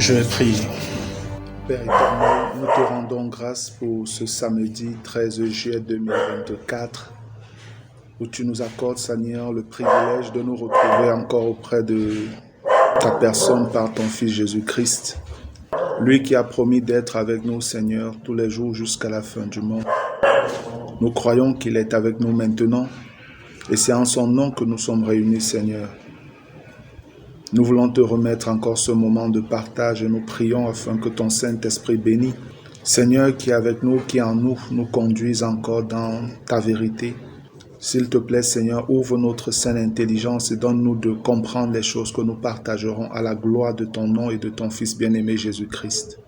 Je vais prier. Père éternel, nous te rendons grâce pour ce samedi 13 juillet 2024 où tu nous accordes, Seigneur, le privilège de nous retrouver encore auprès de ta personne par ton Fils Jésus-Christ. Lui qui a promis d'être avec nous, Seigneur, tous les jours jusqu'à la fin du monde. Nous croyons qu'il est avec nous maintenant et c'est en son nom que nous sommes réunis, Seigneur. Nous voulons te remettre encore ce moment de partage et nous prions afin que ton Saint-Esprit béni, Seigneur, qui est avec nous, qui en nous, nous conduise encore dans ta vérité. S'il te plaît, Seigneur, ouvre notre saine intelligence et donne-nous de comprendre les choses que nous partagerons à la gloire de ton nom et de ton Fils bien-aimé Jésus-Christ.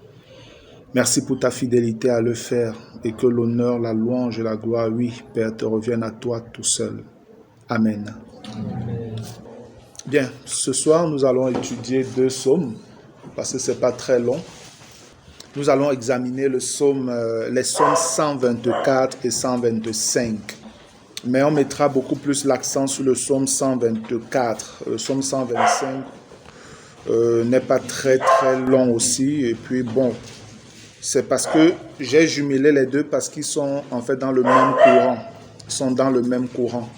Merci pour ta fidélité à le faire et que l'honneur, la louange et la gloire, oui, Père, te reviennent à toi tout seul. Amen. Amen. Bien, ce soir, nous allons étudier 2 psaumes, parce que ce n'est pas très long. Nous allons examiner les psaumes 124 et 125. Mais on mettra beaucoup plus l'accent sur le psaume 124. Le psaume 125 n'est pas très long aussi. Et puis bon, c'est parce que j'ai jumelé les deux parce qu'ils sont en fait dans le même courant. Ils sont dans le même courant.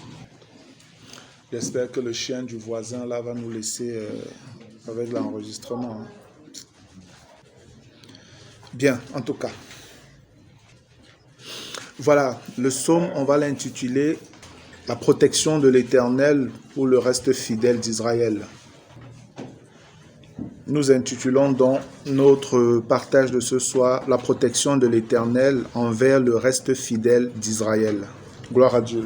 J'espère que le chien du voisin là va nous laisser avec l'enregistrement. Bien, en tout cas. Voilà, le psaume, on va l'intituler « La protection de l'Éternel pour le reste fidèle d'Israël ». Nous intitulons donc notre partage de ce soir « La protection de l'Éternel envers le reste fidèle d'Israël ». Gloire à Dieu.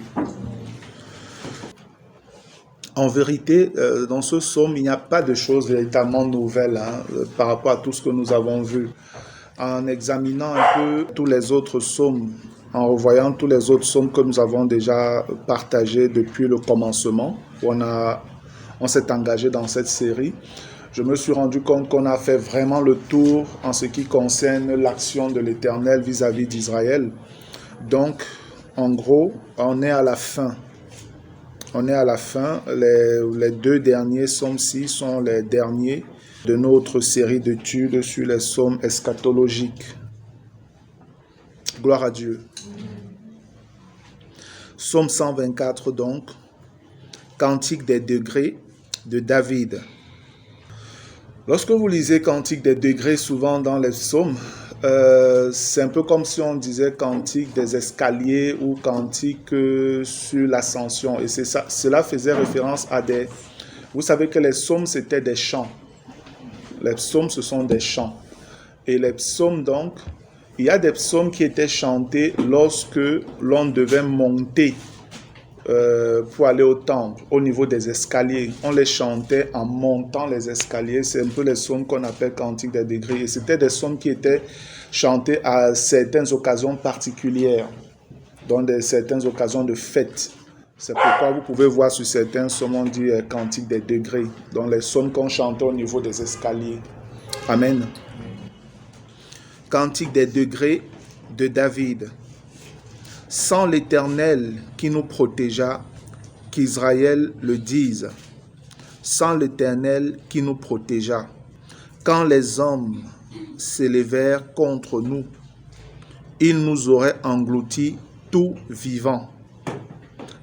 En vérité, dans ce psaume, il n'y a pas de choses véritablement nouvelles par rapport à tout ce que nous avons vu. En examinant un peu tous les autres psaumes, en revoyant tous les autres psaumes que nous avons déjà partagés depuis le commencement, on s'est engagé dans cette série, je me suis rendu compte qu'on a fait vraiment le tour en ce qui concerne l'action de l'Éternel vis-à-vis d'Israël. Donc, en gros, on est à la fin. On est à la fin. Les 2 derniers psaumes-ci sont les derniers de notre série d'études sur les psaumes eschatologiques. Gloire à Dieu. Psaume 124 donc, Cantique des degrés de David. Lorsque vous lisez Cantique des degrés souvent dans les psaumes, c'est un peu comme si on disait cantique des escaliers ou cantique sur l'ascension. Et c'est ça, cela faisait référence à des... Vous savez que les psaumes, c'était des chants. Les psaumes, ce sont des chants. Et les psaumes, donc, il y a des psaumes qui étaient chantés lorsque l'on devait monter pour aller au temple, au niveau des escaliers. On les chantait en montant les escaliers. C'est un peu les psaumes qu'on appelle cantique des degrés. Et c'était des psaumes qui étaient chantés à certaines occasions particulières, dans certaines occasions de fête. C'est pourquoi vous pouvez voir sur certains psaumes, on dit cantique des degrés, dans les psaumes qu'on chantait au niveau des escaliers. Amen. Cantique des degrés de David. Sans l'Éternel qui nous protégea, qu'Israël le dise. Sans l'Éternel qui nous protégea. Quand les hommes s'élevèrent contre nous, ils nous auraient engloutis tout vivants.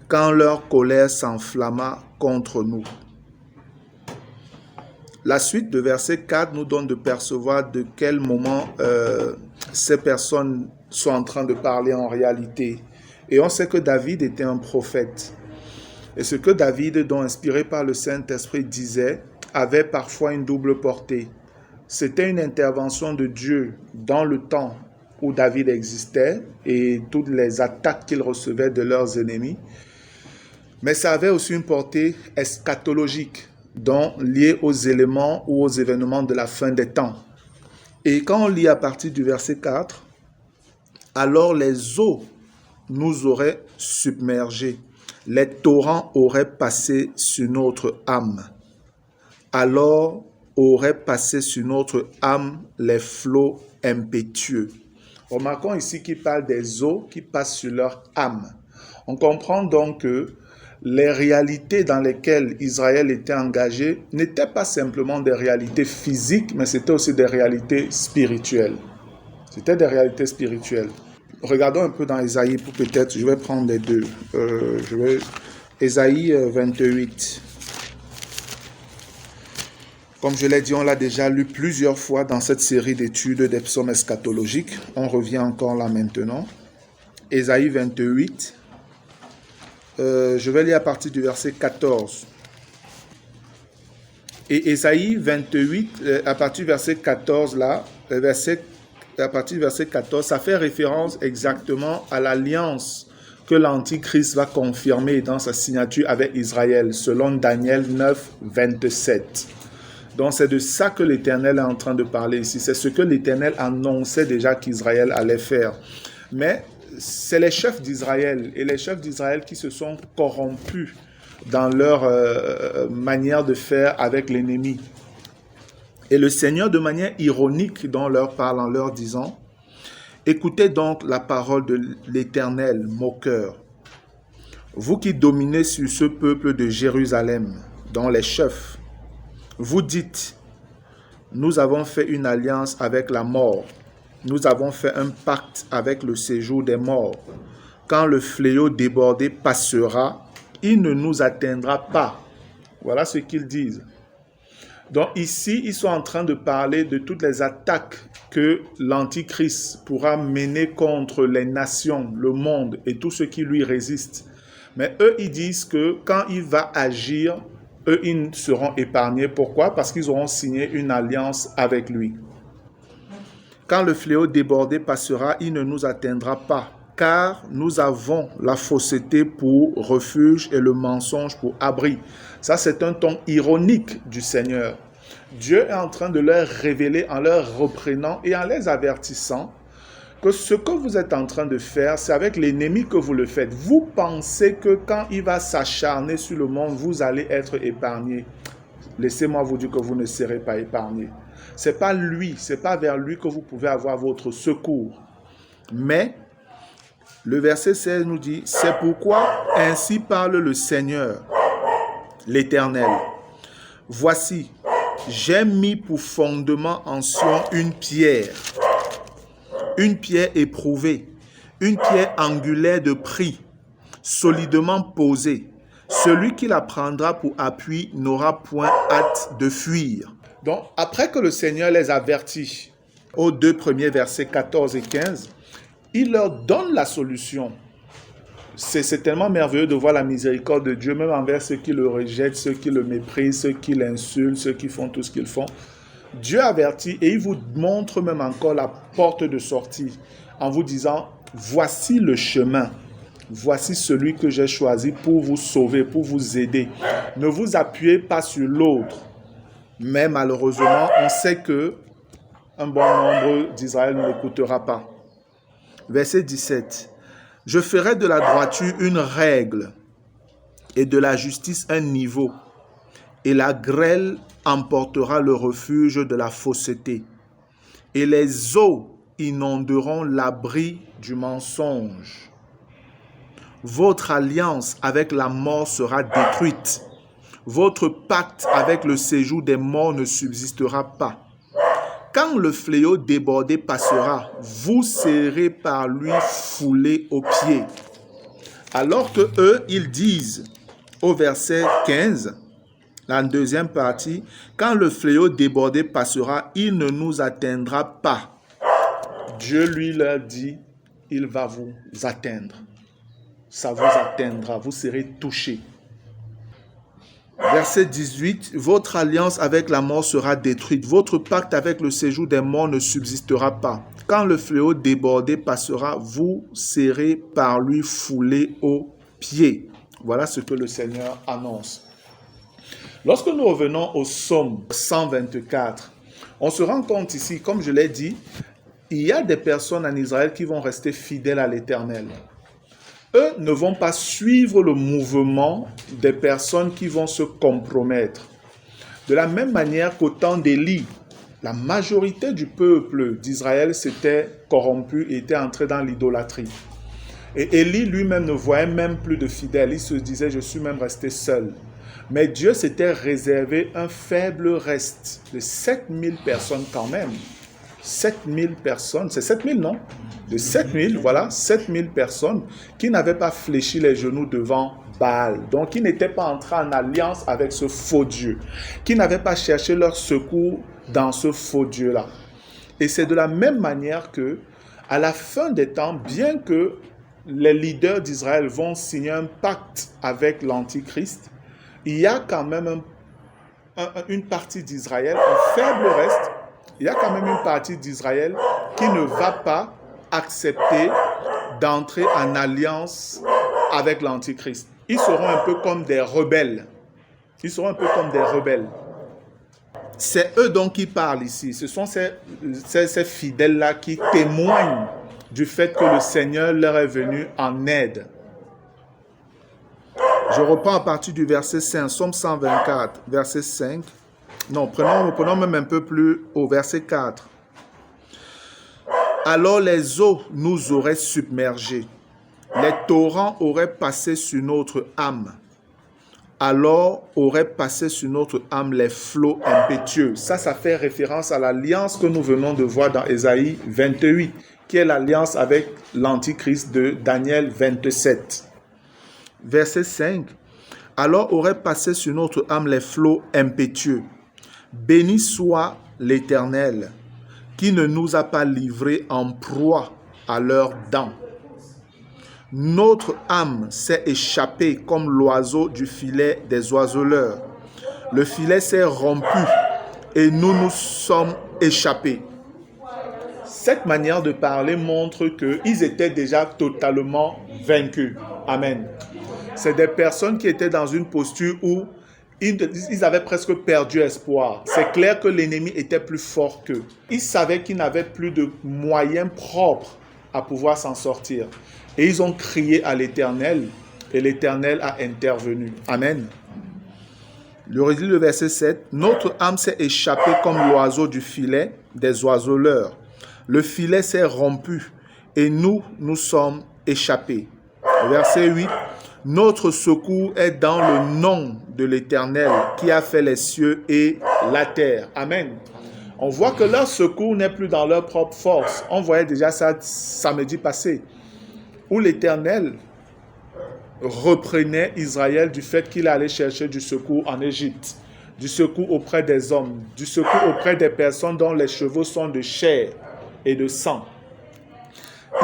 Quand leur colère s'enflamma contre nous. La suite de verset 4 nous donne de percevoir de quel moment ces personnes sont en train de parler en réalité. Et on sait que David était un prophète. Et ce que David, dont inspiré par le Saint-Esprit, disait, avait parfois une double portée. C'était une intervention de Dieu dans le temps où David existait et toutes les attaques qu'il recevait de leurs ennemis. Mais ça avait aussi une portée eschatologique, donc liée aux éléments ou aux événements de la fin des temps. Et quand on lit à partir du verset 4, alors les eaux nous auraient submergés, les torrents auraient passé sur notre âme. Alors auraient passé sur notre âme les flots impétueux. Remarquons ici qu'il parle des eaux qui passent sur leur âme. On comprend donc que les réalités dans lesquelles Israël était engagé n'étaient pas simplement des réalités physiques, mais c'était aussi des réalités spirituelles. C'était des réalités spirituelles. Regardons un peu dans Ésaïe pour peut-être, je vais prendre les deux. Ésaïe 28. Comme je l'ai dit, on l'a déjà lu plusieurs fois dans cette série d'études des psaumes eschatologiques. On revient encore là maintenant. Ésaïe 28. Je vais lire à partir du verset 14. Et Ésaïe 28, à partir du verset 14 là, à partir du verset 14, ça fait référence exactement à l'alliance que l'Antichrist va confirmer dans sa signature avec Israël, selon Daniel 9, 27. Donc c'est de ça que l'Éternel est en train de parler ici. C'est ce que l'Éternel annonçait déjà qu'Israël allait faire. Mais c'est les chefs d'Israël et les chefs d'Israël qui se sont corrompus dans leur manière de faire avec l'ennemi. Et le Seigneur, de manière ironique, leur parle en leur disant: écoutez donc la parole de l'Éternel, moqueur. Vous qui dominez sur ce peuple de Jérusalem, dont les chefs, vous dites: nous avons fait une alliance avec la mort. Nous avons fait un pacte avec le séjour des morts. Quand le fléau débordé passera, il ne nous atteindra pas. Voilà ce qu'ils disent. Donc ici, ils sont en train de parler de toutes les attaques que l'Antichrist pourra mener contre les nations, le monde et tout ce qui lui résiste. Mais eux, ils disent que quand il va agir, eux, ils seront épargnés. Pourquoi? Parce qu'ils auront signé une alliance avec lui. Quand le fléau débordé passera, il ne nous atteindra pas, car nous avons la fausseté pour refuge et le mensonge pour abri. Ça, c'est un ton ironique du Seigneur. Dieu est en train de leur révéler en leur reprenant et en les avertissant que ce que vous êtes en train de faire, c'est avec l'ennemi que vous le faites. Vous pensez que quand il va s'acharner sur le monde, vous allez être épargnés. Laissez-moi vous dire que vous ne serez pas épargnés. Ce n'est pas lui, ce n'est pas vers lui que vous pouvez avoir votre secours. Mais le verset 16 nous dit: c'est pourquoi ainsi parle le Seigneur, l'Éternel. Voici, j'ai mis pour fondement en Sion une pierre éprouvée, une pierre angulaire de prix, solidement posée. Celui qui la prendra pour appui n'aura point hâte de fuir. Donc, après que le Seigneur les avertit, aux deux premiers versets 14 et 15, il leur donne la solution. C'est tellement merveilleux de voir la miséricorde de Dieu, même envers ceux qui le rejettent, ceux qui le méprisent, ceux qui l'insultent, ceux qui font tout ce qu'ils font. Dieu avertit et il vous montre même encore la porte de sortie en vous disant: voici le chemin. Voici celui que j'ai choisi pour vous sauver, pour vous aider. Ne vous appuyez pas sur l'autre. Mais malheureusement, on sait que un bon nombre d'Israël ne l'écoutera pas. Verset 17. Je ferai de la droiture une règle et de la justice un niveau, et la grêle emportera le refuge de la fausseté, et les eaux inonderont l'abri du mensonge. Votre alliance avec la mort sera détruite. Votre pacte avec le séjour des morts ne subsistera pas. Quand le fléau débordé passera, vous serez par lui foulés aux pieds. Alors que eux, ils disent au verset 15, la deuxième partie, quand le fléau débordé passera, il ne nous atteindra pas. Dieu lui leur dit, il va vous atteindre. Ça vous atteindra, vous serez touchés. Verset 18, votre alliance avec la mort sera détruite. Votre pacte avec le séjour des morts ne subsistera pas. Quand le fléau débordé passera, vous serez par lui foulés aux pieds. Voilà ce que le Seigneur annonce. Lorsque nous revenons au psaume 124, on se rend compte ici, comme je l'ai dit, il y a des personnes en Israël qui vont rester fidèles à l'Éternel. Eux ne vont pas suivre le mouvement des personnes qui vont se compromettre. De la même manière qu'au temps d'Élie, la majorité du peuple d'Israël s'était corrompu et était entré dans l'idolâtrie. Et Élie lui-même ne voyait même plus de fidèles. Il se disait, je suis même resté seul. Mais Dieu s'était réservé un faible reste de 7000 personnes quand même. 7000 personnes, c'est 7000 non? De 7000, voilà, 7000 personnes qui n'avaient pas fléchi les genoux devant Baal. Donc qui n'étaient pas entrés en alliance avec ce faux Dieu. Qui n'avaient pas cherché leur secours dans ce faux Dieu-là. Et c'est de la même manière que, à la fin des temps, bien que les leaders d'Israël vont signer un pacte avec l'Antichrist, il y a quand même une partie d'Israël, un faible reste, il y a quand même une partie d'Israël qui ne va pas accepter d'entrer en alliance avec l'Antichrist. Ils seront un peu comme des rebelles. Ils seront un peu comme des rebelles. C'est eux donc qui parlent ici. Ce sont ces fidèles-là qui témoignent du fait que le Seigneur leur est venu en aide. Je reprends à partir du verset 5, Somme 124, verset 5. Non, prenons même un peu plus au verset 4. Alors les eaux nous auraient submergés, les torrents auraient passé sur notre âme. Alors auraient passé sur notre âme les flots impétueux. Ça fait référence à l'alliance que nous venons de voir dans Ésaïe 28, qui est l'alliance avec l'Antichrist de Daniel 27. Verset 5. Alors auraient passé sur notre âme les flots impétueux. Béni soit l'Éternel, qui ne nous a pas livrés en proie à leurs dents. Notre âme s'est échappée comme l'oiseau du filet des oiseleurs. Le filet s'est rompu et nous nous sommes échappés. Cette manière de parler montre qu'ils étaient déjà totalement vaincus. Amen. C'est des personnes qui étaient dans une posture où ils avaient presque perdu espoir. C'est clair que l'ennemi était plus fort qu'eux. Ils savaient qu'ils n'avaient plus de moyens propres à pouvoir s'en sortir. Et ils ont crié à l'Éternel, et l'Éternel a intervenu. Amen. Le verset 7. Notre âme s'est échappée comme l'oiseau du filet des oiseleurs. Le filet s'est rompu, et nous sommes échappés. Verset 8. Notre secours est dans le nom de l'Éternel qui a fait les cieux et la terre. Amen. On voit que leur secours n'est plus dans leur propre force. On voyait déjà ça samedi passé, où l'Éternel reprenait Israël du fait qu'il allait chercher du secours en Égypte, du secours auprès des hommes, du secours auprès des personnes dont les cheveux sont de chair et de sang.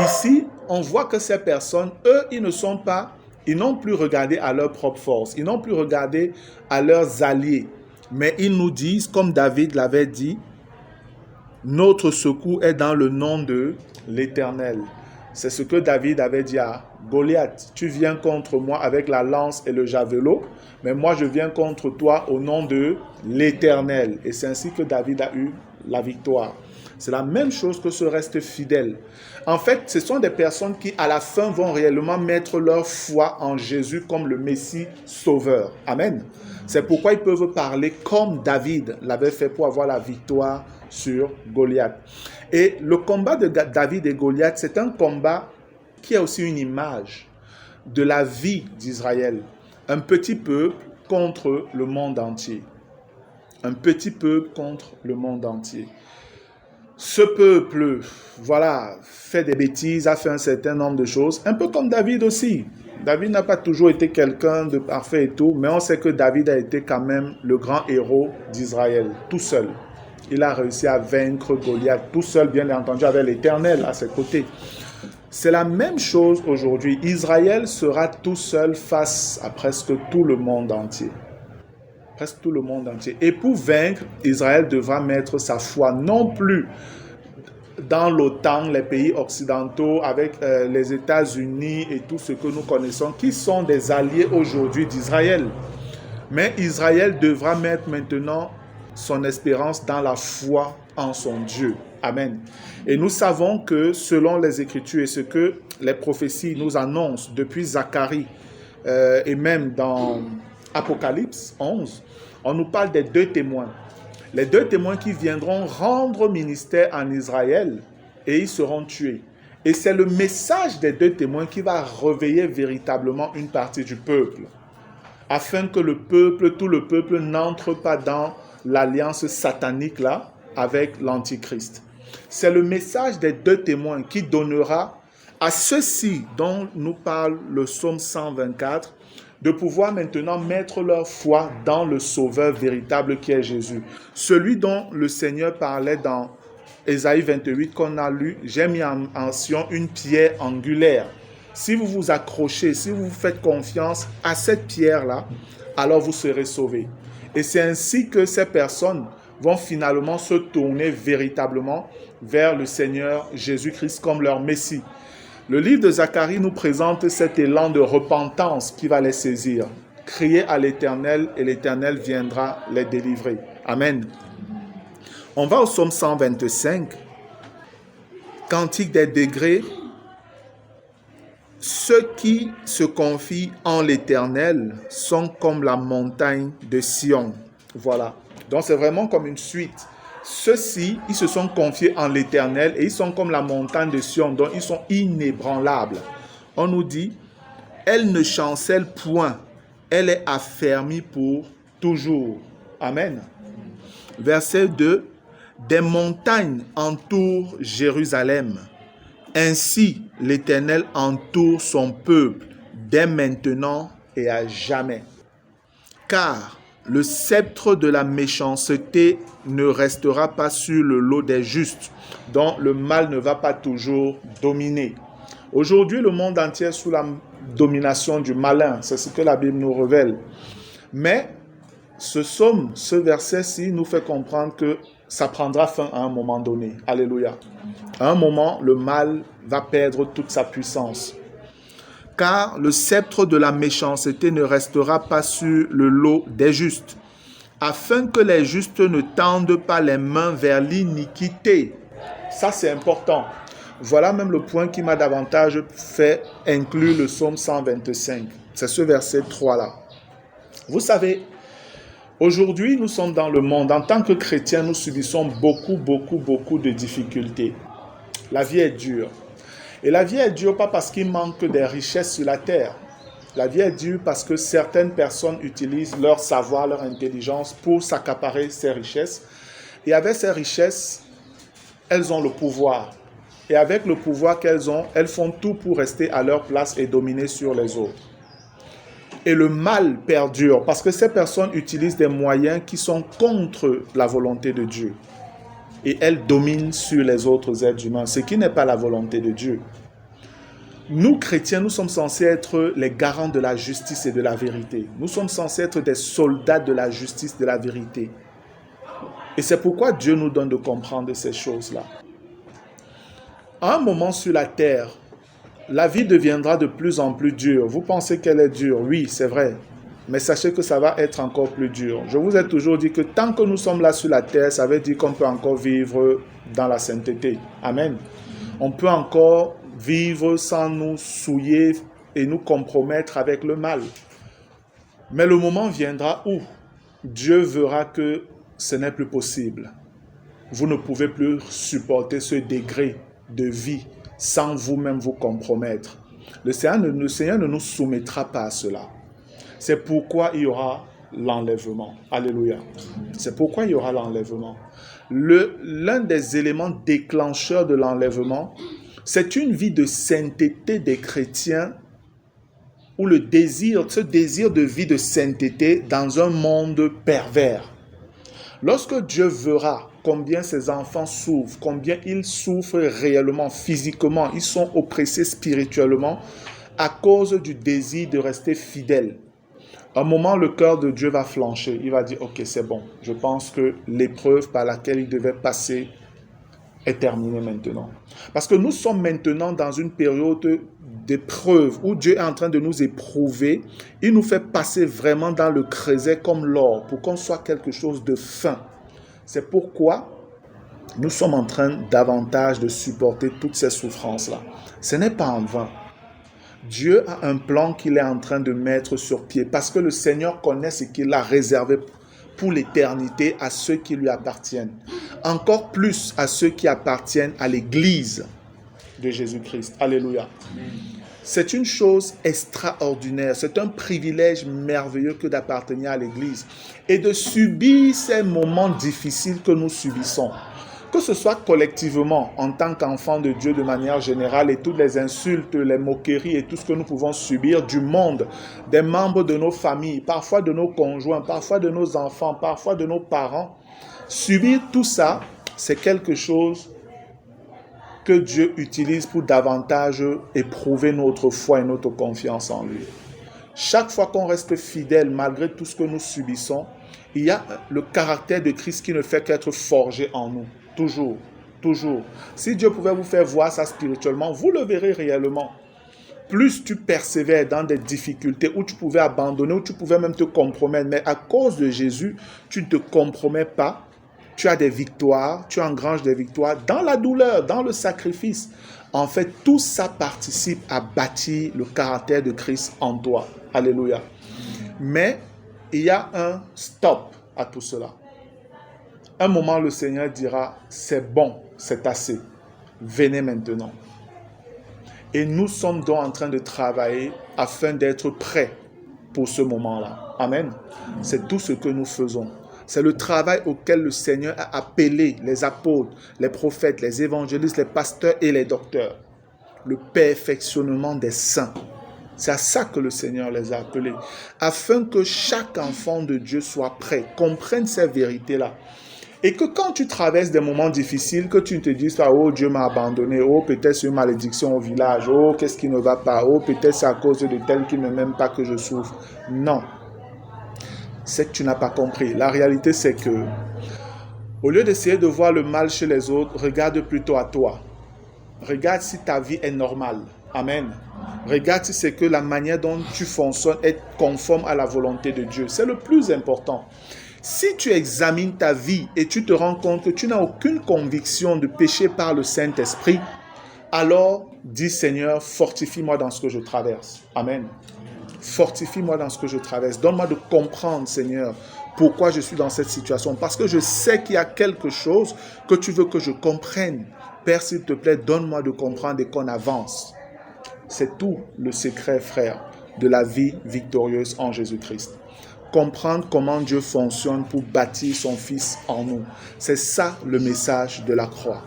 Ici, on voit que ces personnes, eux, ils n'ont plus regardé à leur propre force, ils n'ont plus regardé à leurs alliés, mais ils nous disent, comme David l'avait dit, notre secours est dans le nom de l'Éternel. C'est ce que David avait dit à Goliath. Tu viens contre moi avec la lance et le javelot, mais moi je viens contre toi au nom de l'Éternel. Et c'est ainsi que David a eu la victoire. C'est la même chose que ce reste fidèle. En fait, ce sont des personnes qui, à la fin, vont réellement mettre leur foi en Jésus comme le Messie sauveur. Amen. C'est pourquoi ils peuvent parler comme David l'avait fait pour avoir la victoire sur Goliath. Et le combat de David et Goliath, c'est un combat qui a aussi une image de la vie d'Israël. Un petit peuple contre le monde entier. Un petit peuple contre le monde entier. Ce peuple, fait des bêtises, a fait un certain nombre de choses, un peu comme David aussi. David n'a pas toujours été quelqu'un de parfait et tout, mais on sait que David a été quand même le grand héros d'Israël, tout seul. Il a réussi à vaincre Goliath, tout seul, bien entendu, avec l'Éternel à ses côtés. C'est la même chose aujourd'hui. Israël sera tout seul face à presque tout le monde entier. Presque tout le monde entier. Et pour vaincre, Israël devra mettre sa foi non plus dans l'OTAN, les pays occidentaux, avec les États-Unis et tout ce que nous connaissons, qui sont des alliés aujourd'hui d'Israël. Mais Israël devra mettre maintenant son espérance dans la foi en son Dieu. Amen. Et nous savons que selon les Écritures et ce que les prophéties nous annoncent depuis Zacharie et même dans Apocalypse 11, on nous parle des deux témoins. Les deux témoins qui viendront rendre ministère en Israël et ils seront tués. Et c'est le message des deux témoins qui va réveiller véritablement une partie du peuple, afin que tout le peuple n'entre pas dans l'alliance satanique là avec l'Antichrist. C'est le message des deux témoins qui donnera à ceux-ci dont nous parle le psaume 124 de pouvoir maintenant mettre leur foi dans le Sauveur véritable qui est Jésus. Celui dont le Seigneur parlait dans Ésaïe 28 qu'on a lu, j'ai mis en mention une pierre angulaire. Si vous vous accrochez, si vous faites confiance à cette pierre-là, alors vous serez sauvés. Et c'est ainsi que ces personnes vont finalement se tourner véritablement vers le Seigneur Jésus-Christ comme leur Messie. Le livre de Zacharie nous présente cet élan de repentance qui va les saisir. Criez à l'Éternel et l'Éternel viendra les délivrer. Amen. On va au psaume 125, Cantique des degrés. Ceux qui se confient en l'Éternel sont comme la montagne de Sion. Voilà. Donc c'est vraiment comme une suite. Ceux-ci, ils se sont confiés en l'Éternel et ils sont comme la montagne de Sion, donc ils sont inébranlables. On nous dit, elle ne chancelle point, elle est affermie pour toujours. Amen. Verset 2, des montagnes entourent Jérusalem. Ainsi, l'Éternel entoure son peuple dès maintenant et à jamais. Car le sceptre de la méchanceté ne restera pas sur le lot des justes, dont le mal ne va pas toujours dominer. Aujourd'hui, le monde entier est sous la domination du malin, c'est ce que la Bible nous révèle. Mais ce verset-ci nous fait comprendre que ça prendra fin à un moment donné. Alléluia. À un moment, le mal va perdre toute sa puissance. Car le sceptre de la méchanceté ne restera pas sur le lot des justes, afin que les justes ne tendent pas les mains vers l'iniquité. Ça, c'est important. Voilà même le point qui m'a davantage fait inclure le psaume 125. C'est ce verset 3-là. Vous savez, aujourd'hui, nous sommes dans le monde. En tant que chrétiens, nous subissons beaucoup de difficultés. La vie est dure. Et la vie est dure pas parce qu'il manque des richesses sur la terre. La vie est dure parce que certaines personnes utilisent leur savoir, leur intelligence pour s'accaparer ces richesses. Et avec ces richesses, elles ont le pouvoir. Et avec le pouvoir qu'elles ont, elles font tout pour rester à leur place et dominer sur les autres. Et le mal perdure parce que ces personnes utilisent des moyens qui sont contre la volonté de Dieu. Et elles dominent sur les autres êtres humains, ce qui n'est pas la volonté de Dieu. Nous, chrétiens, nous sommes censés être les garants de la justice et de la vérité. Nous sommes censés être des soldats de la justice et de la vérité. Et c'est pourquoi Dieu nous donne de comprendre ces choses-là. À un moment sur la terre, la vie deviendra de plus en plus dure. Vous pensez qu'elle est dure? Oui, c'est vrai. Mais sachez que ça va être encore plus dur. Je vous ai toujours dit que tant que nous sommes là sur la terre, ça veut dire qu'on peut encore vivre dans la sainteté. Amen. On peut encore vivre sans nous souiller et nous compromettre avec le mal. Mais le moment viendra où Dieu verra que ce n'est plus possible. Vous ne pouvez plus supporter ce degré de vie sans vous-même vous compromettre. Le Seigneur ne nous soumettra pas à cela. C'est pourquoi il y aura l'enlèvement. Alléluia. C'est pourquoi il y aura l'enlèvement. L'un des éléments déclencheurs de l'enlèvement, c'est une vie de sainteté des chrétiens ou ce désir de vie de sainteté dans un monde pervers. Lorsque Dieu verra combien ses enfants souffrent, combien ils souffrent réellement, physiquement, ils sont oppressés spirituellement à cause du désir de rester fidèles. À un moment, le cœur de Dieu va flancher. Il va dire, ok, c'est bon. Je pense que l'épreuve par laquelle il devait passer est terminée maintenant. Parce que nous sommes maintenant dans une période d'épreuve où Dieu est en train de nous éprouver. Il nous fait passer vraiment dans le creuset comme l'or pour qu'on soit quelque chose de fin. C'est pourquoi nous sommes en train davantage de supporter toutes ces souffrances-là. Ce n'est pas en vain. Dieu a un plan qu'il est en train de mettre sur pied parce que le Seigneur connaît ce qu'il a réservé pour l'éternité à ceux qui lui appartiennent. Encore plus à ceux qui appartiennent à l'Église. de Jésus-Christ. Alléluia. C'est une chose extraordinaire, c'est un privilège merveilleux que d'appartenir à l'Église et de subir ces moments difficiles que nous subissons. Que ce soit collectivement, en tant qu'enfants de Dieu de manière générale, et toutes les insultes, les moqueries et tout ce que nous pouvons subir du monde, des membres de nos familles, parfois de nos conjoints, parfois de nos enfants, parfois de nos parents. Subir tout ça, c'est quelque chose que Dieu utilise pour davantage éprouver notre foi et notre confiance en lui. Chaque fois qu'on reste fidèle malgré tout ce que nous subissons, il y a le caractère de Christ qui ne fait qu'être forgé en nous. Toujours, toujours. Si Dieu pouvait vous faire voir ça spirituellement, vous le verrez réellement. Plus tu persévères dans des difficultés où tu pouvais abandonner, où tu pouvais même te compromettre, mais à cause de Jésus, tu ne te compromets pas. Tu as des victoires, tu engranges des victoires dans la douleur, dans le sacrifice. En fait, tout ça participe à bâtir le caractère de Christ en toi. Alléluia. Mais il y a un stop à tout cela. Un moment, le Seigneur dira, c'est bon, c'est assez. Venez maintenant. Et nous sommes donc en train de travailler afin d'être prêts pour ce moment-là. Amen. C'est tout ce que nous faisons. C'est le travail auquel le Seigneur a appelé les apôtres, les prophètes, les évangélistes, les pasteurs et les docteurs. Le perfectionnement des saints. C'est à ça que le Seigneur les a appelés. Afin que chaque enfant de Dieu soit prêt, comprenne ces vérités-là. Et que quand tu traverses des moments difficiles, que tu ne te dises pas, oh Dieu m'a abandonné, oh peut-être c'est une malédiction au village, oh qu'est-ce qui ne va pas, oh peut-être c'est à cause de tel qui ne m'aime pas que je souffre. Non. C'est que tu n'as pas compris. La réalité, c'est que, au lieu d'essayer de voir le mal chez les autres, regarde plutôt à toi. Regarde si ta vie est normale. Amen. Regarde si c'est que la manière dont tu fonctionnes est conforme à la volonté de Dieu. C'est le plus important. Si tu examines ta vie et tu te rends compte que tu n'as aucune conviction de pécher par le Saint-Esprit, alors dis Seigneur, fortifie-moi dans ce que je traverse. Amen. Fortifie-moi dans ce que je traverse. Donne-moi de comprendre, Seigneur, pourquoi je suis dans cette situation. Parce que je sais qu'il y a quelque chose que tu veux que je comprenne. Père, s'il te plaît, donne-moi de comprendre et qu'on avance. C'est tout le secret, frère, de la vie victorieuse en Jésus-Christ. Comprendre comment Dieu fonctionne pour bâtir son Fils en nous. C'est ça le message de la croix.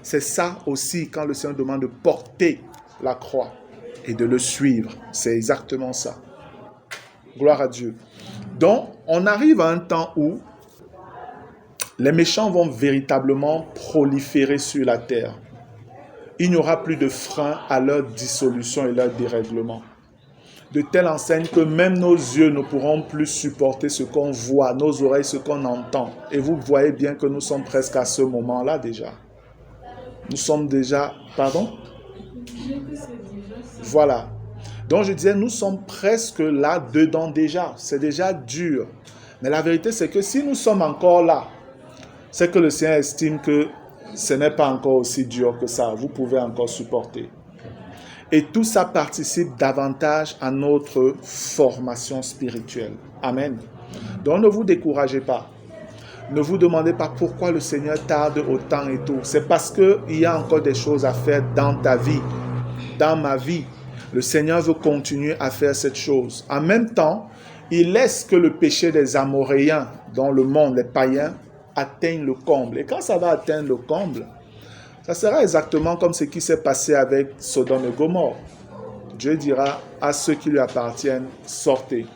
C'est ça aussi quand le Seigneur demande de porter la croix et de le suivre. C'est exactement ça. Gloire à Dieu. Donc, on arrive à un temps où les méchants vont véritablement proliférer sur la terre. Il n'y aura plus de frein à leur dissolution et leur dérèglement. De telle enseigne que même nos yeux ne pourront plus supporter ce qu'on voit, nos oreilles ce qu'on entend. Et vous voyez bien que nous sommes presque à ce moment-là déjà. Nous sommes déjà... Pardon? Voilà. Donc je disais, nous sommes presque là dedans déjà. C'est déjà dur. Mais la vérité, c'est que si nous sommes encore là, c'est que le Seigneur estime que ce n'est pas encore aussi dur que ça. Vous pouvez encore supporter. Et tout ça participe davantage à notre formation spirituelle. Amen. Donc ne vous découragez pas. Ne vous demandez pas pourquoi le Seigneur tarde autant et tout. C'est parce qu'il y a encore des choses à faire dans ta vie, dans ma vie. Le Seigneur veut continuer à faire cette chose. En même temps, il laisse que le péché des Amoréens dans le monde, les païens, atteigne le comble. Et quand ça va atteindre le comble, ça sera exactement comme ce qui s'est passé avec Sodome et Gomorrhe. Dieu dira à ceux qui lui appartiennent, sortez.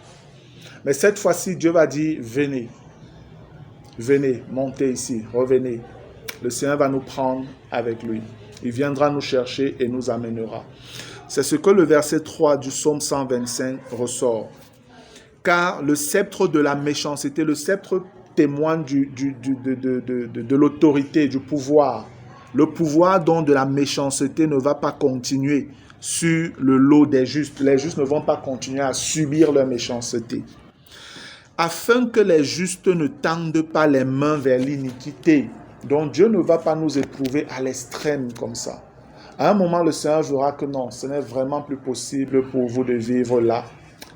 Mais cette fois-ci, Dieu va dire, venez. Venez, montez ici, revenez. Le Seigneur va nous prendre avec lui. Il viendra nous chercher et nous amènera. C'est ce que le verset 3 du psaume 125 ressort. Car le sceptre de la méchanceté, le sceptre témoigne de l'autorité, du pouvoir. Le pouvoir donc de la méchanceté ne va pas continuer sur le lot des justes. Les justes ne vont pas continuer à subir leur méchanceté. Afin que les justes ne tendent pas les mains vers l'iniquité. Donc Dieu ne va pas nous éprouver à l'extrême comme ça. À un moment, le Seigneur verra que non, ce n'est vraiment plus possible pour vous de vivre là.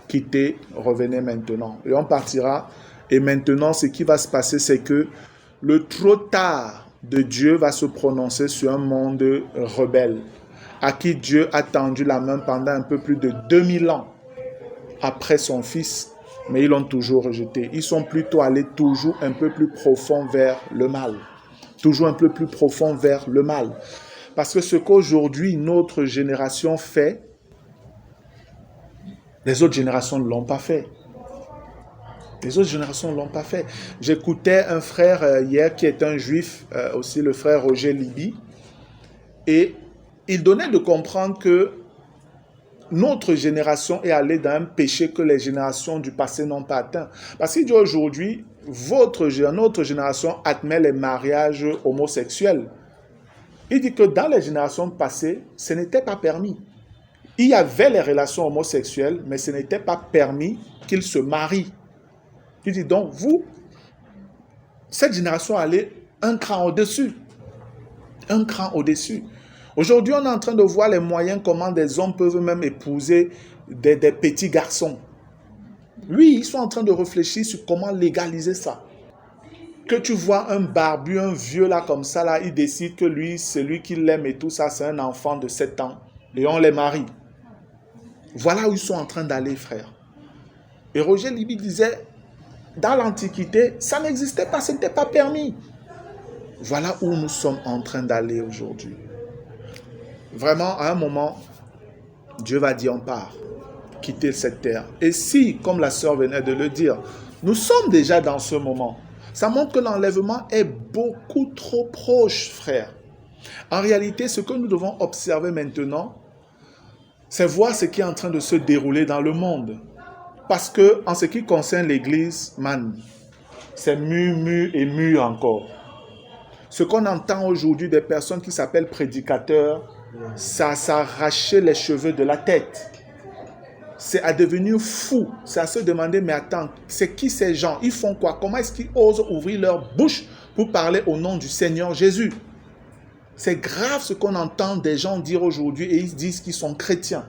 Quittez, revenez maintenant. Et on partira. Et maintenant, ce qui va se passer, c'est que le trop tard de Dieu va se prononcer sur un monde rebelle. à qui Dieu a tendu la main pendant un peu plus de 2000 ans après son fils, mais ils l'ont toujours rejeté. Ils sont plutôt allés toujours un peu plus profond vers le mal. Toujours un peu plus profond vers le mal. Parce que ce qu'aujourd'hui notre génération fait, les autres générations ne l'ont pas fait. Les autres générations ne l'ont pas fait. J'écoutais un frère hier qui est un juif, aussi le frère Roger Libby, et il donnait de comprendre que notre génération est allée dans un péché que les générations du passé n'ont pas atteint. Parce qu'il dit aujourd'hui, notre génération admet les mariages homosexuels. Il dit que dans les générations passées, ce n'était pas permis. Il y avait les relations homosexuelles, mais ce n'était pas permis qu'ils se marient. Il dit donc, vous, cette génération allait un cran au-dessus. Un cran au-dessus. Aujourd'hui, on est en train de voir les moyens comment des hommes peuvent même épouser des petits garçons. Oui, ils sont en train de réfléchir sur comment légaliser ça. Que tu vois un barbu, un vieux là comme ça, là, il décide que lui, celui qui l'aime et tout ça, c'est un enfant de 7 ans. Et on les marie. Voilà où ils sont en train d'aller, frère. Et Roger Libby disait, dans l'Antiquité, ça n'existait pas, ce n'était pas permis. Voilà où nous sommes en train d'aller aujourd'hui. Vraiment, à un moment, Dieu va dire, on part, quitter cette terre. Et si, comme la sœur venait de le dire, nous sommes déjà dans ce moment, ça montre que l'enlèvement est beaucoup trop proche, frère. En réalité, ce que nous devons observer maintenant, c'est voir ce qui est en train de se dérouler dans le monde. Parce que, en ce qui concerne l'Église, c'est mûr encore. Ce qu'on entend aujourd'hui des personnes qui s'appellent prédicateurs, ça s'arrachait les cheveux de la tête. C'est à devenir fou. C'est à se demander, mais attends, c'est qui ces gens? Ils font quoi? Comment est-ce qu'ils osent ouvrir leur bouche pour parler au nom du Seigneur Jésus? C'est grave ce qu'on entend des gens dire aujourd'hui et ils disent qu'ils sont chrétiens.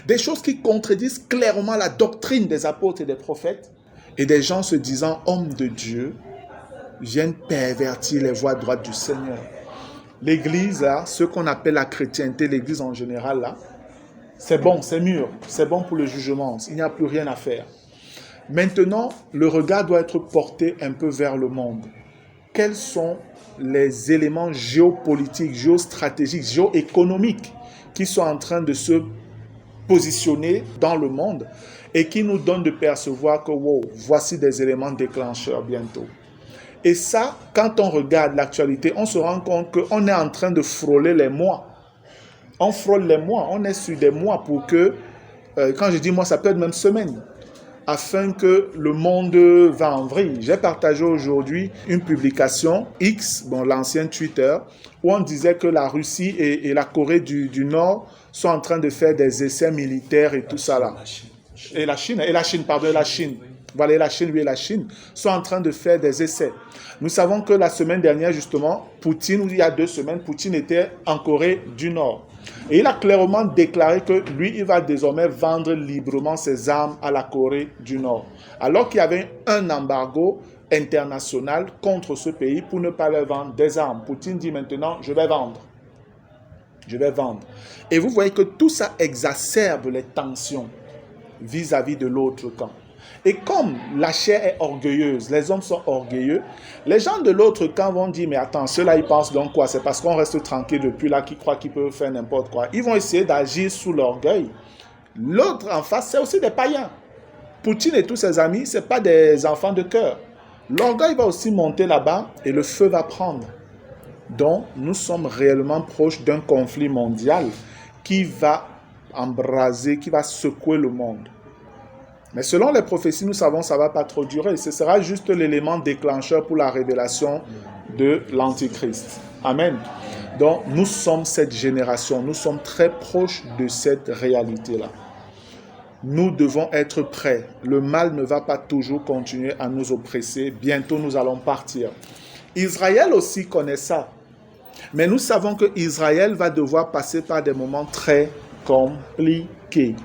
Des choses qui contredisent clairement la doctrine des apôtres et des prophètes. Et des gens se disant hommes de Dieu viennent pervertir les voies droites du Seigneur. L'église, là, ce qu'on appelle la chrétienté, l'église en général, là, c'est bon, c'est mûr, c'est bon pour le jugement, il n'y a plus rien à faire. Maintenant, le regard doit être porté un peu vers le monde. Quels sont les éléments géopolitiques, géostratégiques, géoéconomiques qui sont en train de se positionner dans le monde et qui nous donnent de percevoir que wow, voici des éléments déclencheurs bientôt. Et ça, quand on regarde l'actualité, on se rend compte qu'on est en train de frôler les mois. On frôle les mois, on est sur des mois pour que, quand je dis mois, ça peut être même semaine, afin que le monde va en vrille. J'ai partagé aujourd'hui une publication X, l'ancien Twitter, où on disait que la Russie et la Corée du Nord sont en train de faire des essais militaires et tout ça là. Et la Chine. Voilà, la Chine sont en train de faire des essais. Nous savons que la semaine dernière, justement, Poutine, ou il y a 2 semaines, Poutine était en Corée du Nord. Et il a clairement déclaré que lui, il va désormais vendre librement ses armes à la Corée du Nord. Alors qu'il y avait un embargo international contre ce pays pour ne pas leur vendre des armes. Poutine dit maintenant, je vais vendre. Et vous voyez que tout ça exacerbe les tensions vis-à-vis de l'autre camp. Et comme la chair est orgueilleuse, les hommes sont orgueilleux, les gens de l'autre camp vont dire, mais attends, ceux-là, ils pensent donc quoi? C'est parce qu'on reste tranquille depuis là qu'ils croient qu'ils peuvent faire n'importe quoi. Ils vont essayer d'agir sous l'orgueil. L'autre en face, c'est aussi des païens. Poutine et tous ses amis, ce n'est pas des enfants de cœur. L'orgueil va aussi monter là-bas et le feu va prendre. Donc, nous sommes réellement proches d'un conflit mondial qui va embraser, qui va secouer le monde. Mais selon les prophéties, nous savons que ça ne va pas trop durer. Ce sera juste l'élément déclencheur pour la révélation de l'Antichrist. Amen. Donc, nous sommes cette génération. Nous sommes très proches de cette réalité-là. Nous devons être prêts. Le mal ne va pas toujours continuer à nous oppresser. Bientôt, nous allons partir. Israël aussi connaît ça. Mais nous savons que Israël va devoir passer par des moments très compliqués.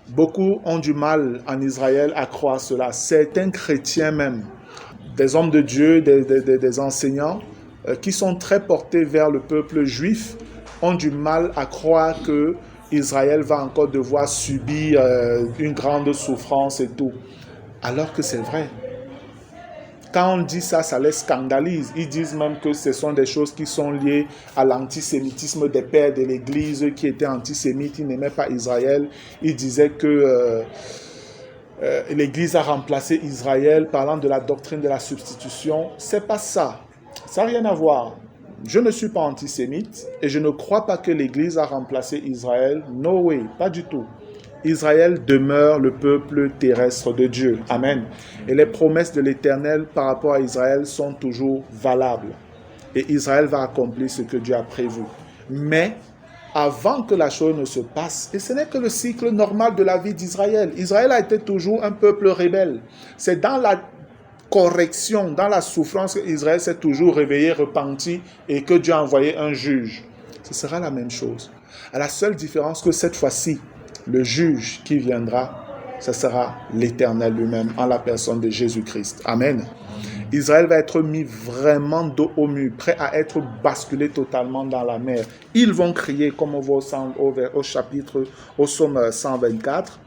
Beaucoup ont du mal en Israël à croire cela. Certains chrétiens même, des hommes de Dieu, des enseignants, qui sont très portés vers le peuple juif, ont du mal à croire que Israël va encore devoir subir une grande souffrance et tout. Alors que c'est vrai. Quand on dit ça, ça les scandalise. Ils disent même que ce sont des choses qui sont liées à l'antisémitisme des pères de l'Église qui étaient antisémites. Ils n'aimaient pas Israël. Ils disaient que l'Église a remplacé Israël parlant de la doctrine de la substitution. C'est pas ça. Ça n'a rien à voir. Je ne suis pas antisémite et je ne crois pas que l'Église a remplacé Israël. No way, pas du tout. Israël demeure le peuple terrestre de Dieu. Amen. Et les promesses de l'Éternel par rapport à Israël sont toujours valables. Et Israël va accomplir ce que Dieu a prévu. Mais avant que la chose ne se passe, et ce n'est que le cycle normal de la vie d'Israël. Israël a été toujours un peuple rebelle. C'est dans la correction, dans la souffrance qu'Israël s'est toujours réveillé, repenti et que Dieu a envoyé un juge. Ce sera la même chose. À la seule différence que cette fois-ci, le juge qui viendra, ce sera l'Éternel lui-même en la personne de Jésus-Christ. Amen. Israël va être mis vraiment dos au mur, prêt à être basculé totalement dans la mer. Ils vont crier, comme on voit au chapitre, au psaume 124,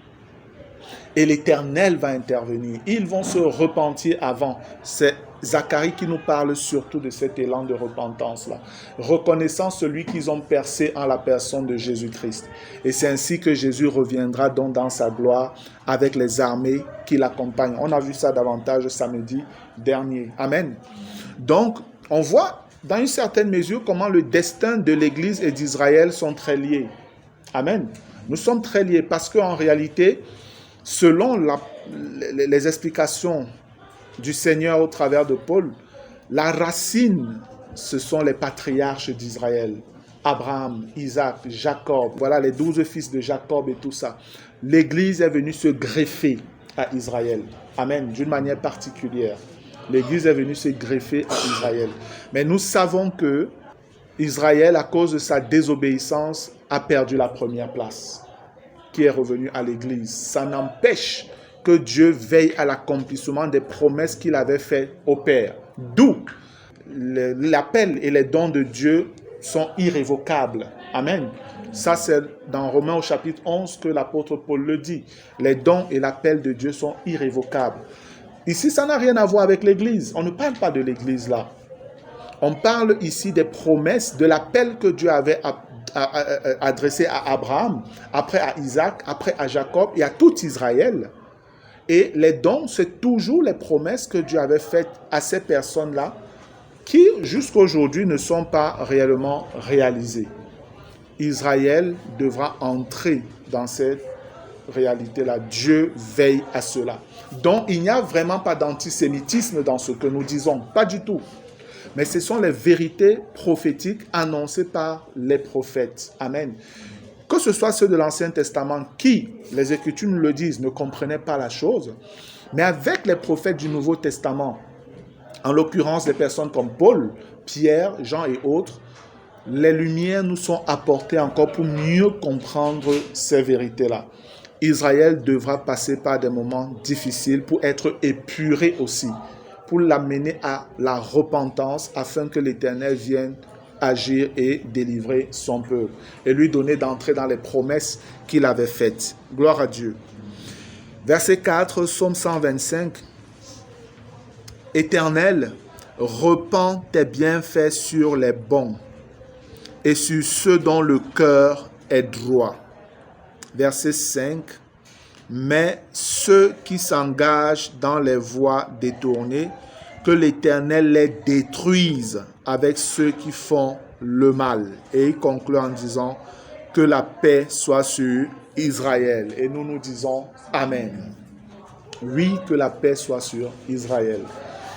et l'Éternel va intervenir. Ils vont se repentir avant. C'est Zacharie qui nous parle surtout de cet élan de repentance-là, reconnaissant celui qu'ils ont percé en la personne de Jésus-Christ. Et c'est ainsi que Jésus reviendra donc dans sa gloire avec les armées qui l'accompagnent. On a vu ça davantage samedi dernier. Amen. Donc, on voit dans une certaine mesure comment le destin de l'Église et d'Israël sont très liés. Amen. Nous sommes très liés parce qu'en réalité, selon les explications du Seigneur au travers de Paul, la racine, ce sont les patriarches d'Israël. Abraham, Isaac, Jacob, voilà les 12 fils de Jacob et tout ça. L'Église est venue se greffer à Israël. Amen, d'une manière particulière. L'Église est venue se greffer à Israël. Mais nous savons que Israël, à cause de sa désobéissance, a perdu la première place, qui est revenue à l'Église. Ça n'empêche que Dieu veille à l'accomplissement des promesses qu'il avait faites au Père. D'où l'appel et les dons de Dieu sont irrévocables. Amen. Ça, c'est dans Romains au chapitre 11 que l'apôtre Paul le dit. Les dons et l'appel de Dieu sont irrévocables. Ici, ça n'a rien à voir avec l'Église. On ne parle pas de l'Église là. On parle ici des promesses, de l'appel que Dieu avait adressé à Abraham, après à Isaac, après à Jacob et à tout Israël. Et les dons, c'est toujours les promesses que Dieu avait faites à ces personnes-là qui, jusqu'à aujourd'hui, ne sont pas réellement réalisées. Israël devra entrer dans cette réalité-là. Dieu veille à cela. Donc, il n'y a vraiment pas d'antisémitisme dans ce que nous disons. Pas du tout. Mais ce sont les vérités prophétiques annoncées par les prophètes. Amen. Que ce soit ceux de l'Ancien Testament qui, les Écritures nous le disent, ne comprenaient pas la chose, mais avec les prophètes du Nouveau Testament, en l'occurrence des personnes comme Paul, Pierre, Jean et autres, les lumières nous sont apportées encore pour mieux comprendre ces vérités-là. Israël devra passer par des moments difficiles pour être épuré aussi, pour l'amener à la repentance afin que l'Éternel vienne agir et délivrer son peuple et lui donner d'entrer dans les promesses qu'il avait faites. Gloire à Dieu. Verset 4, Psaume 125. Éternel, repens tes bienfaits sur les bons et sur ceux dont le cœur est droit. Verset 5. Mais ceux qui s'engagent dans les voies détournées, que l'Éternel les détruise avec ceux qui font le mal. Et il conclut en disant que la paix soit sur Israël. Et nous nous disons Amen. Oui, que la paix soit sur Israël.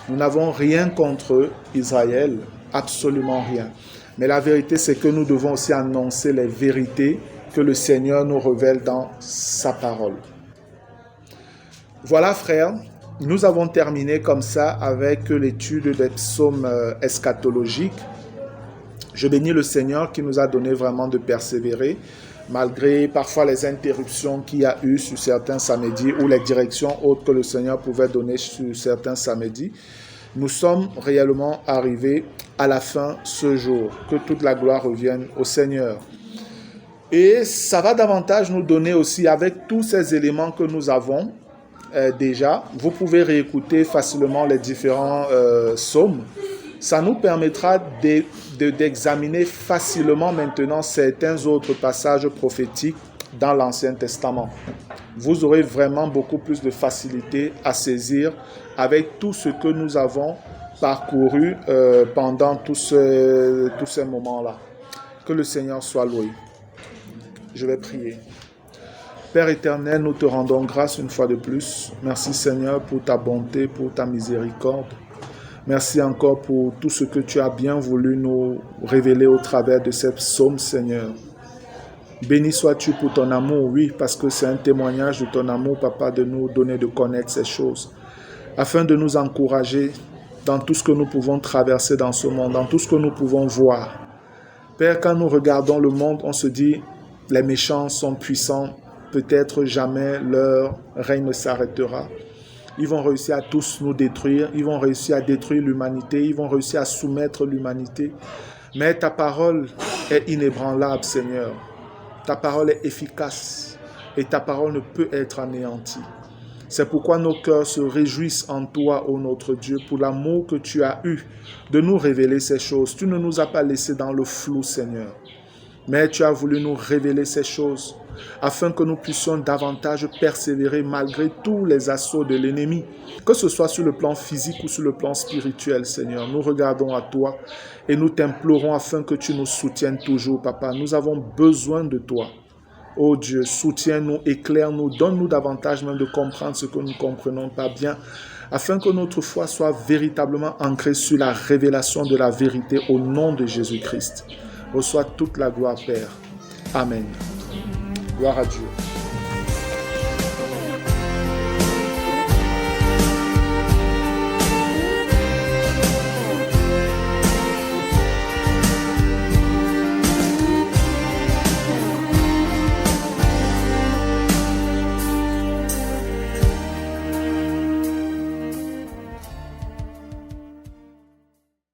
Nous n'avons rien contre Israël, absolument rien. Mais la vérité, c'est que nous devons aussi annoncer les vérités que le Seigneur nous révèle dans sa parole. Voilà, frères, nous avons terminé comme ça avec l'étude des psaumes eschatologiques. Je bénis le Seigneur qui nous a donné vraiment de persévérer, malgré parfois les interruptions qu'il y a eu sur certains samedis ou les directions autres que le Seigneur pouvait donner sur certains samedis. Nous sommes réellement arrivés à la fin ce jour. Que toute la gloire revienne au Seigneur. Et ça va davantage nous donner aussi, avec tous ces éléments que nous avons déjà, vous pouvez réécouter facilement les différents psaumes. Ça nous permettra d'examiner facilement maintenant certains autres passages prophétiques dans l'Ancien Testament. Vous aurez vraiment beaucoup plus de facilité à saisir avec tout ce que nous avons parcouru pendant tous ces moments-là. Que le Seigneur soit loué. Je vais prier. Père éternel, nous te rendons grâce une fois de plus. Merci Seigneur pour ta bonté, pour ta miséricorde. Merci encore pour tout ce que tu as bien voulu nous révéler au travers de ces psaumes, Seigneur. Béni sois-tu pour ton amour, oui, parce que c'est un témoignage de ton amour, Papa, de nous donner de connaître ces choses, afin de nous encourager dans tout ce que nous pouvons traverser dans ce monde, dans tout ce que nous pouvons voir. Père, quand nous regardons le monde, on se dit, les méchants sont puissants, peut-être jamais leur règne ne s'arrêtera. Ils vont réussir à tous nous détruire, ils vont réussir à détruire l'humanité, ils vont réussir à soumettre l'humanité. Mais ta parole est inébranlable, Seigneur. Ta parole est efficace et ta parole ne peut être anéantie. C'est pourquoi nos cœurs se réjouissent en toi, ô notre Dieu, pour l'amour que tu as eu de nous révéler ces choses. Tu ne nous as pas laissés dans le flou, Seigneur, mais tu as voulu nous révéler ces choses afin que nous puissions davantage persévérer malgré tous les assauts de l'ennemi, que ce soit sur le plan physique ou sur le plan spirituel, Seigneur. Nous regardons à toi et nous t'implorons afin que tu nous soutiennes toujours, Papa. Nous avons besoin de toi. Oh Dieu, soutiens-nous, éclaire-nous, donne-nous davantage même de comprendre ce que nous ne comprenons pas bien, afin que notre foi soit véritablement ancrée sur la révélation de la vérité au nom de Jésus-Christ. Reçois toute la gloire, Père. Amen. Gloire à Dieu.